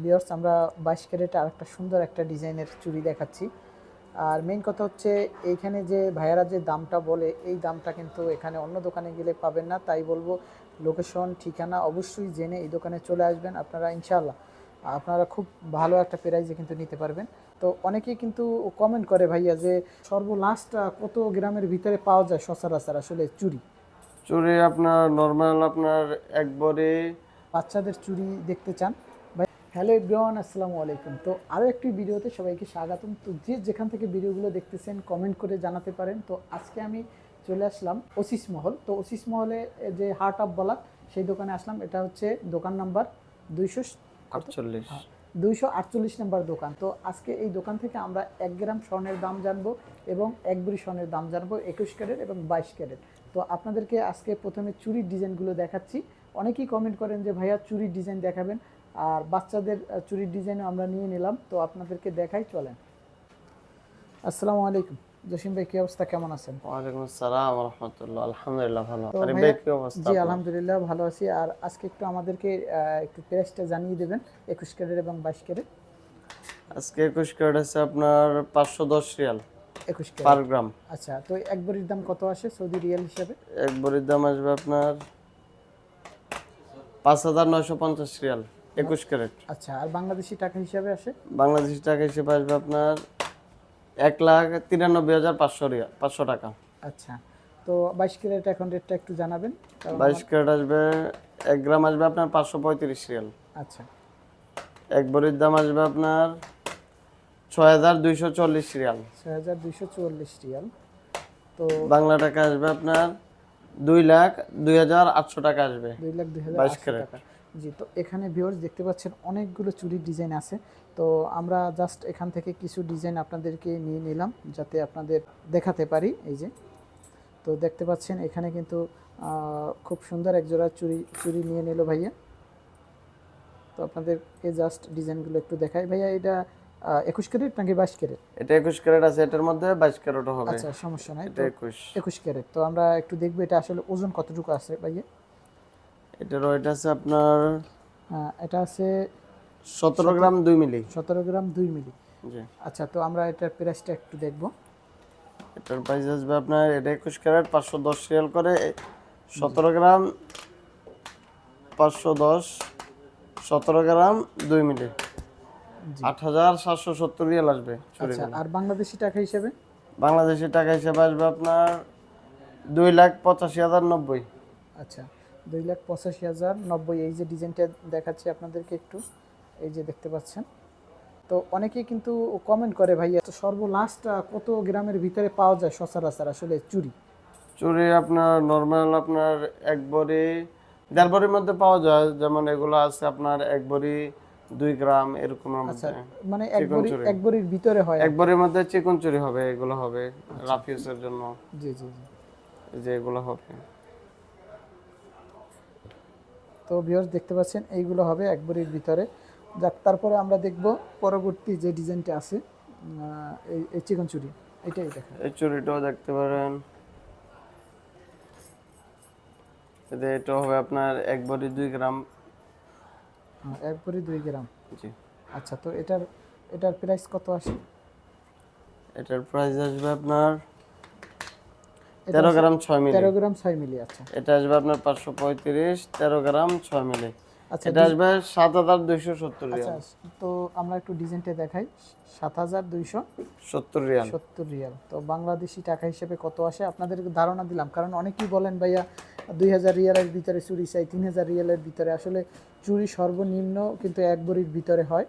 Viewers আমরা 22 ক্যারেটে আরেকটা সুন্দর একটা ডিজাইনের চুড়ি দেখাচ্ছি। আর মেইন কথা হচ্ছে এইখানে যে ভাইয়ারা যে দামটা বলে এই দামটা কিন্তু এখানে অন্য দোকানে গেলে পাবেন না। তাই বলবো লোকেশন ঠিকানা অবশ্যই জেনে এই দোকানে চলে আসবেন, আপনারা ইনশাআল্লাহ আপনারা খুব ভালো একটা প্রাইজে কিন্তু নিতে পারবেন। তো অনেকেই কিন্তু কমেন্ট করে ভাইয়া যে সর্বলাস্ট কত গ্রামের ভিতরে পাওয়া যায় সচরাচর আসলে চুড়ি? চুড়ি আপনার নর্মাল আপনার একবারে বাচ্চাদের চুড়ি দেখতে চান ভাই? হ্যালো এভরিওয়ান, আসসালামু আলাইকুম। তো আরও একটি ভিডিওতে সবাইকে স্বাগতম। তো যে যেখান থেকে ভিডিওগুলো দেখতেছেন কমেন্ট করে জানাতে পারেন। তো আজকে আমি চলে আসলাম ওসিস মহল। তো ওসিস মহলে যে হার্ট অফ বলাক সেই দোকানে আসলাম। এটা হচ্ছে দোকান নাম্বার 48। 248 নম্বর দোকান। তো আজকে এই দোকান থেকে আমরা 1 গ্রাম স্বর্ণের দাম জানবো এবং 1 ভরি স্বর্ণের দাম জানবো, 21 ক্যারেট এবং 22 ক্যারেট। তো আপনাদেরকে আজকে প্রথমে চুরির ডিজাইনগুলো দেখাচ্ছি। অনেকেই কমেন্ট করেন যে ভাইয়া চুরির ডিজাইন দেখাবেন, আর বাচ্চাদের চুরির ডিজাইনও আমরা নিয়ে নিলাম। তো আপনাদেরকে দেখাই, চলেন। আসসালামু আলাইকুম জসিম ভাই, কি অবস্থা, কেমন আছেন? ওয়ালাইকুম আসসালাম ওয়া রাহমাতুল্লাহ। আলহামদুলিল্লাহ ভালো। তো আরে ভাই ভাইয়া, কি অবস্থা জি আপনার? আলহামদুলিল্লাহ ভালো আছি। আর আজকে একটু আমাদেরকে একটু প্রাইসটা জানিয়ে দেবেন 21 ক্যারেট এবং 22 ক্যারেট। আজকে 21 ক্যারেট আছে আপনার 510 রিয়াল 21 পার ক্যারেট, গ্রাম। আচ্ছা। তো এক ভরির দাম কত আসে সৌদি রিয়াল হিসাবে? এক ভরির দাম আসবে আপনার 5950 রিয়াল 21 ক্যারেট। আচ্ছা, আর বাংলাদেশি টাকা হিসাবে আসে? বাংলাদেশি টাকা হিসেবে আসবে আপনার 1,93,500 রিয়াল 500 টাকা। আচ্ছা, তো 22 ক্যারেট এখন রেটটা একটু জানাবেন কারণ 22 ক্যারেট আসবে 1 গ্রাম আসবে আপনার 535 রিয়াল। আচ্ছা, এক ভরির দাম আসবে আপনার 6240 রিয়াল। 6244 রিয়াল। তো বাংলা টাকা আসবে আপনার 2,02,800 টাকা আসবে 22 2,02,800 ক্যারেট। টাকা। জি, তো এখানে ভিউয়ার্স দেখতে পাচ্ছেন অনেকগুলো চুরির ডিজাইন আছে। তো আমরা জাস্ট এখান থেকে কিছু ডিজাইন আপনাদেরকে নিয়ে নিলাম যাতে আপনাদের দেখাতে পারি। এই যে, তো দেখতে পাচ্ছেন এখানে কিন্তু খুব সুন্দর এক জোড়া চুড়ি চুড়ি নিয়ে নিল ভাইয়া। তো আপনাদেরকে জাস্ট ডিজাইনগুলো একটু দেখাই ভাইয়া। এটা 21 ক্যারেট নাকি 22 ক্যারেট? এটা 21 ক্যারেট আছে, এটার মধ্যে 22 ক্যারেটও হবে। আচ্ছা, সমস্যা নাই। এটা তো 21। 21 ক্যারেট। তো আমরা একটু দেখবো এটা আসলে ওজন কতটুকু আছে ভাইয়া। এটার ওয়েট আছে আপনার এটা আছে 17 গ্রাম 2 মিলি। 17 গ্রাম 2 মিলি। জি, আচ্ছা, তো আমরা এটার প্রাইসটা একটু দেখবো। এটার প্রাইস আসবে আপনার এটা 21 ক্যারেট 510 রিয়াল করে 17 গ্রাম 510 17 গ্রাম 2 মিলি 8,770 রিয়াল আসবে আচ্ছা, চুরিগুলো। আর বাংলাদেশি টাকা হিসেবে? বাংলাদেশি টাকা হিসেবে আসবে আপনার 2,85,090। আচ্ছা, 2,85,090। এই যে ডিজাইনটা দেখাচ্ছি আপনাদেরকে একটু, এই যে দেখতে পাচ্ছেন। তো অনেকেই কিন্তু কমেন্ট করে ভাইয়া তো সর্বলাস্ট কত গ্রামের ভিতরে পাওয়া যায় সচরাচর আসলে চুড়ি? চুড়ি আপনার নর্মাল আপনার এক ভরি 1.5 ভরির মধ্যে পাওয়া যায়, যেমন এগুলো আছে আপনার 1 ভরি 2 গ্রাম এরকমের আচ্ছা, মধ্যে। মানে চিকন চুড়ি এক ভরির ভিতরে হয়? 1 ভরির মধ্যে চিকন চুড়ি হবে, এগুলো হবে রাফিউসের জন্য। জি জি জি। এই যে এগুলো হবে। তো ভিউয়ার্স দেখতে পাচ্ছেন এইগুলো হবে এক ভরির ভিতরে। যাক, তারপরে আমরা দেখব পরবর্তী যে ডিজাইনটা আছে, এই চিকন চুড়ি, এটাই দেখা। এই চুড়িটাও দেখতে পারেন। এটা হবে আপনার 1 ভরি 2 গ্রাম। এক ভরি 2 গ্রাম। জি, আচ্ছা, তো এটার প্রাইস কত আসে? এটার প্রাইস আসবে আপনার এটা 13 গ্রাম 6 মিলি। 13 গ্রাম 6 মিলি। আচ্ছা এটা আসবে আপনার 535 13 গ্রাম 6 মিলি। আচ্ছা। এটা আসবে 7,270 আচ্ছা, রিয়াল। তো আমরা একটু ডিজাইনটা দেখাই। 70 রিয়াল। 7,270 রিয়াল। তো বাংলাদেশি টাকা হিসেবে কত আসে আপনাদেরকে ধারণা দিলাম, কারণ অনেকেই বলেন ভাইয়া 2,000 রিয়ালের ভিতরে চুরি চাই, 3,000 রিয়ালের ভিতরে। আসলে চুরি সর্বনিম্ন কিন্তু এক ভরির ভিতরে হয়।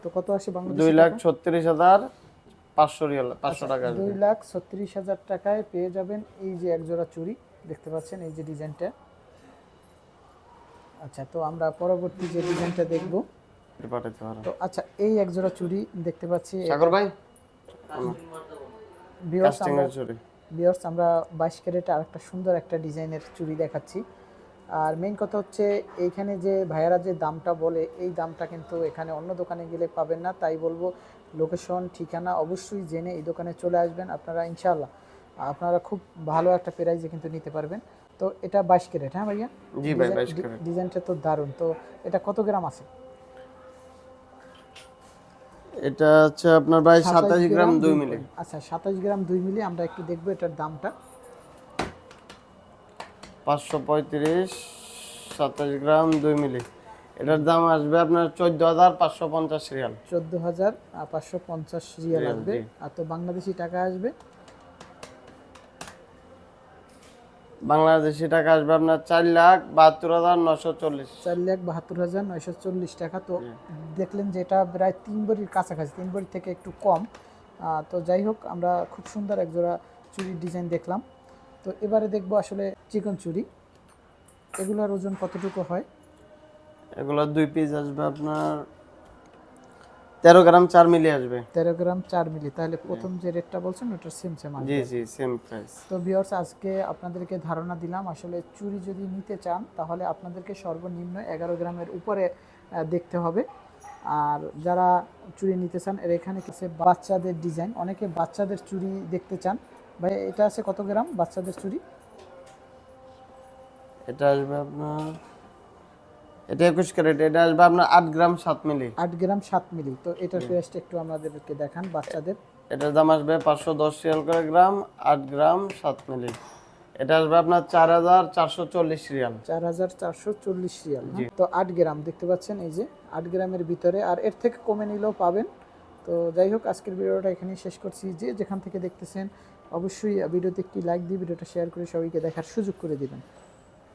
তো কত আসে বাংলাদেশি টাকা? 2,36,500 রিয়াল 500 টাকা আসবে। 2,36,000 টাকায় পেয়ে যাবেন এই যে এক জোড়া চুড়ি দেখতে পাচ্ছেন, এই যে ডিজাইনটা। আচ্ছা, তো আমরা পরবর্তী যে ডিজাইনটা দেখব। এটা পাঠাতে পারেন। তো আচ্ছা, এই এক জোড়া চুড়ি দেখতে পাচ্ছি। সাগর ভাই ভিউয়ার্স কাস্টিং আমরা এর চুড়ি। 22 ক্যারেটে আরেকটা সুন্দর একটা ডিজাইনের চুড়ি দেখাচ্ছি। আর মেইন কথা হচ্ছে এইখানে যে ভাইয়ারা যে দামটা বলে এই দামটা কিন্তু এখানে অন্য দোকানে গেলে পাবেন না। তাই বলবো লোকেশন ঠিকানা অবশ্যই জেনে এই দোকানে চলে আসবেন, আপনারা ইনশাআল্লাহ আপনারা খুব ভালো একটা প্রাইজে কিন্তু নিতে পারবেন। তো এটা 22 ক্যারেট, হ্যাঁ ভাইয়া? জি ভাই 22 ক্যারেট। ডিজাইনটা তো দারুণ। তো এটা কত গ্রাম আছে? এটা হচ্ছে আপনার ভাই 27 গ্রাম 2 মিলি। আচ্ছা 27 গ্রাম 2 মিলি, আমরা একটু দেখবো এটার দামটা। 535, 27 গ্রাম 2 মিলি। এটার দাম আসবে আপনার 14,550 রিয়াল। 14,550 রিয়াল রিয়াল, আসবে। জি। আর তো বাংলাদেশি টাকা আসবে বাংলাদেশি টাকা আসবে আপনার 4,72,940। 4,72,940 টাকা। তো দেখলেন যে এটা প্রায় 3 ভরির কাছাকাছি, 3 ভরি থেকে একটু কম। তো যাই হোক, আমরা খুব সুন্দর এক জোড়া চুরির ডিজাইন দেখলাম। তো এবারে দেখবো আসলে চিকন চুড়ি, এগুলোর ওজন কতটুকু হয়। এগুলো 2 পিস আসবে আপনার 13 গ্রাম 4 মিলি আসবে। 13 গ্রাম 4 মিলি, তাহলে প্রথম যে রেটটা বলছেন ওটার সেম জি আসবে। জি, সেম প্রাইস। তো ভিউয়ার্স, আজকে আপনাদেরকে ধারণা দিলাম আসলে চুড়ি যদি নিতে চান তাহলে আপনাদেরকে সর্বনিম্ন 11 গ্রামের উপরে দেখতে হবে। আর যারা চুড়ি নিতে চান, এর এখানে কিছু বাচ্চাদের ডিজাইন, অনেকে বাচ্চাদের চুড়ি দেখতে চান। ভাই এটা আছে কত গ্রাম বাচ্চাদের চুড়ি? এটা আসবে আপনার, এটা 21 ক্যারেট, এটা আসবে আপনার 8 গ্রাম 7 মিলি। 8 গ্রাম 7 মিলি। তো এটার প্রাইসটা একটু আমাদেরকে দেখান বাচ্চাদের। এটার দাম আসবে 510 রিয়াল করে গ্রাম, 8 গ্রাম 7 মিলি। এটা আসবে আপনার 4,440 রিয়াল। 4,440 রিয়াল। তো 8 গ্রাম দেখতে পাচ্ছেন, এই যে 8 গ্রামের ভিতরে, আর এর থেকে কমে নিলেও পাবেন। তো যাই হোক, আজকের ভিডিওটা এখানেই শেষ করছি। যে যেখান থেকে দেখতেছেন অবশ্যই ভিডিওতে একটি লাইক দিয়ে ভিডিওটা শেয়ার করে সবাইকে দেখার সুযোগ করে দিবেন।